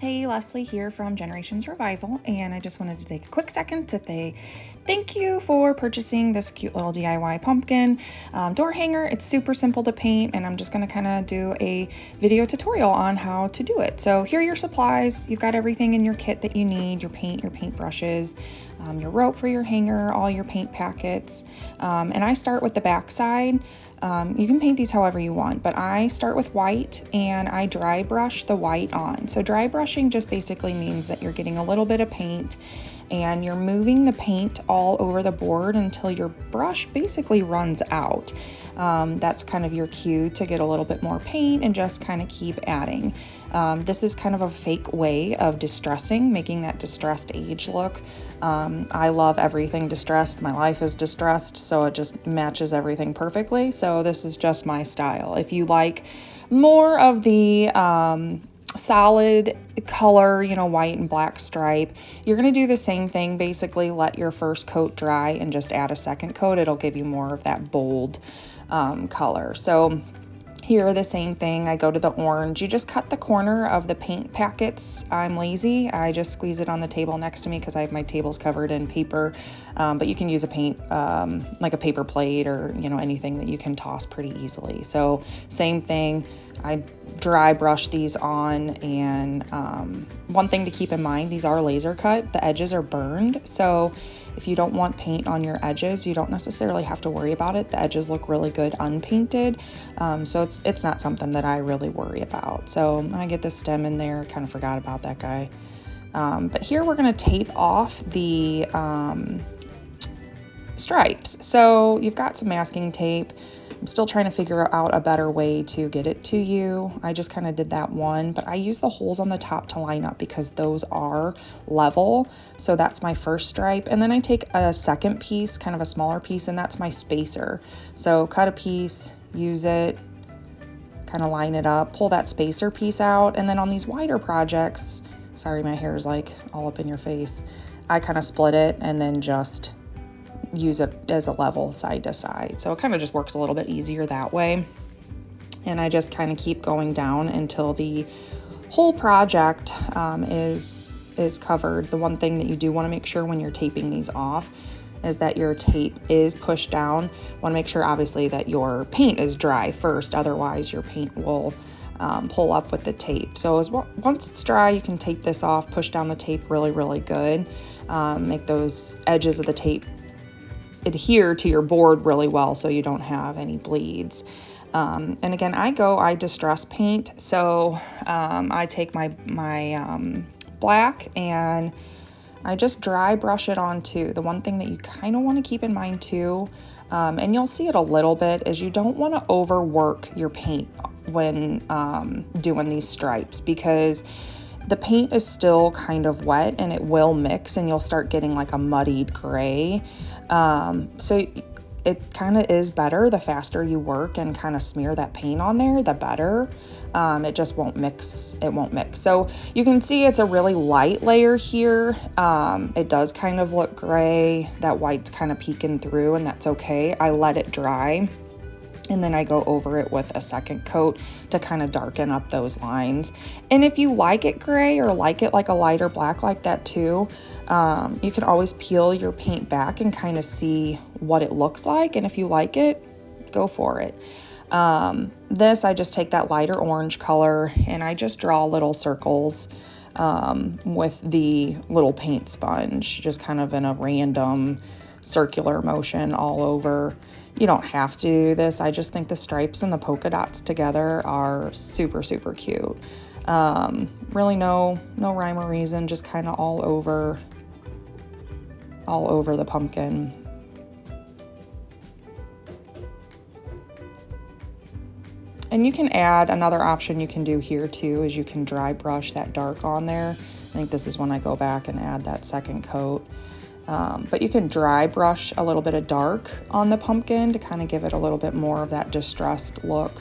Hey, Leslie here from Generations Revival, and I just wanted to take a quick second to say thank you for purchasing this cute little DIY pumpkin door hanger. It's super simple to paint, and I'm just going to kind of do a video tutorial on how to do it. So here are your supplies. You've got everything in your kit that you need, your paint brushes, your rope for your hanger, all your paint packets, and I start with the back side. You can paint these however you want, but I start with white and I dry brush the white on. So dry brushing just basically means that you're getting a little bit of paint and you're moving the paint all over the board until your brush basically runs out. That's kind of your cue to get a little bit more paint and just kind of keep adding. This is kind of a fake way of distressing, making that distressed age look. I love everything distressed. My life is distressed, so it just matches everything perfectly. So this is just my style. If you like more of the solid color, white and black stripe, you're going to do the same thing. Basically, let your first coat dry and just add a second coat. It'll give you more of that bold color. So here, the same thing. I go to the orange. You just cut the corner of the paint packets. I'm lazy. I just squeeze it on the table next to me because I have my tables covered in paper. But you can use a paint, like a paper plate or, anything that you can toss pretty easily. So same thing. I dry brush these on, and one thing to keep in mind, these are laser cut. The edges are burned. So if you don't want paint on your edges, you don't necessarily have to worry about it. The edges look really good unpainted. So it's not something that I really worry about. So I get the stem in there, kind of forgot about that guy. But here we're gonna tape off the stripes. So you've got some masking tape. I'm still trying to figure out a better way to get it to you. I just kind of did that one, but I use the holes on the top to line up because those are level. So that's my first stripe. And then I take a second piece, kind of a smaller piece, and that's my spacer. So cut a piece, use it, kind of line it up, pull that spacer piece out. And then on these wider projects, sorry, my hair is like all up in your face. I kind of split it and then just use it as a level side to side. So it kind of just works a little bit easier that way. And I just kind of keep going down until the whole project is covered. The one thing that you do want to make sure when you're taping these off is that your tape is pushed down. Want to make sure obviously that your paint is dry first, otherwise your paint will pull up with the tape. So once it's dry, you can tape this off, push down the tape really good. Make those edges of the tape adhere to your board really well so you don't have any bleeds. And again, I distress paint. So I take my black and I just dry brush it on too. The one thing that you kind of want to keep in mind too, and you'll see it a little bit, is you don't want to overwork your paint when doing ththese stripes, because the paint is still kind of wet and it will mix and you'll start getting like a muddied gray. So it kind of is better the faster you work and kind of smear that paint on there, the better. It just won't mix. It won't mix. So you can see it's a really light layer here. It does kind of look gray. That white's kind of peeking through, and that's okay. I let it dry. And then I go over it with a second coat to kind of darken up those lines. And if you like it gray or like it like a lighter black like that too, you can always peel your paint back and kind of see what it looks like. And if you like it, go for it. This, I just take that lighter orange color and I just draw little circles with the little paint sponge, just kind of in a random circular motion all over. You don't have to do this. I just think the stripes and the polka dots together are super cute. Really no rhyme or reason, just kind of all over the pumpkin. And you can add, another option you can do here too is you can dry brush that dark on there. I think this is when I go back and add that second coat. But you can dry brush a little bit of dark on the pumpkin to kind of give it a little bit more of that distressed look.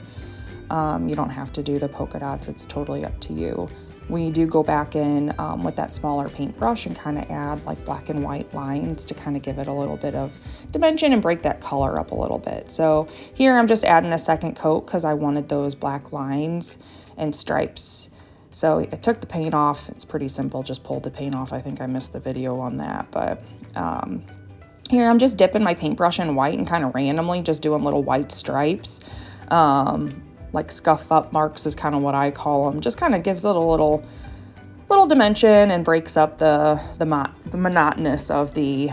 You don't have to do the polka dots. It's totally up to you. We do go back in with that smaller paintbrush and kind of add like black and white lines to kind of give it a little bit of dimension and break that color up a little bit. So here I'm just adding a second coat because I wanted those black lines and stripes So I took the paint off. It's pretty simple, just pulled the paint off. I think I missed the video on that, but here I'm just dipping my paintbrush in white and kind of randomly just doing little white stripes. Like scuff up marks is kind of what I call them. Just kind of gives it a little dimension and breaks up the monotonous of the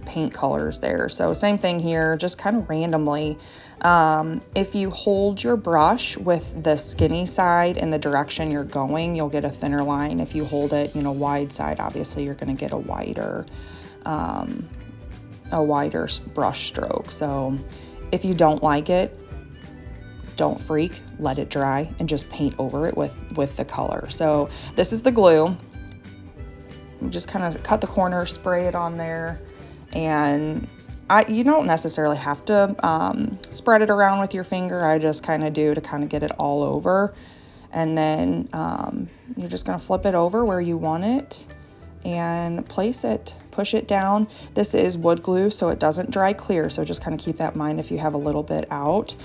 paint colors there. So same thing here, just kind of randomly. If you hold your brush with the skinny side in the direction you're going, you'll get a thinner line. If you hold it, wide side, obviously you're going to get a wider brush stroke. So if you don't like it, don't freak, let it dry and just paint over it with the color. So this is the glue. Just kind of cut the corner, spray it on there, and you don't necessarily have to spread it around with your finger. I just kind of do to kind of get it all over. And then you're just going to flip it over where you want it and place it, push it down. This is wood glue, so it doesn't dry clear. So just kind of keep that in mind if you have a little bit out.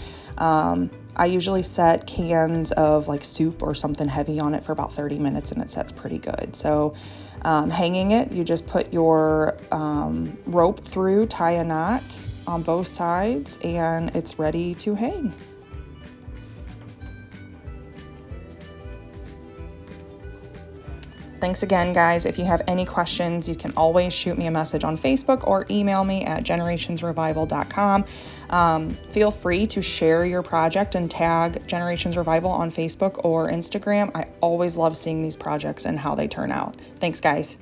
I usually set cans of like soup or something heavy on it for about 30 minutes and it sets pretty good. So hanging it, you just put your rope through, tie a knot on both sides, and it's ready to hang. Thanks again, guys. If you have any questions, you can always shoot me a message on Facebook or email me at generationsrevival.com. Feel free to share your project and tag Generations Revival on Facebook or Instagram. I always love seeing these projects and how they turn out. Thanks, guys.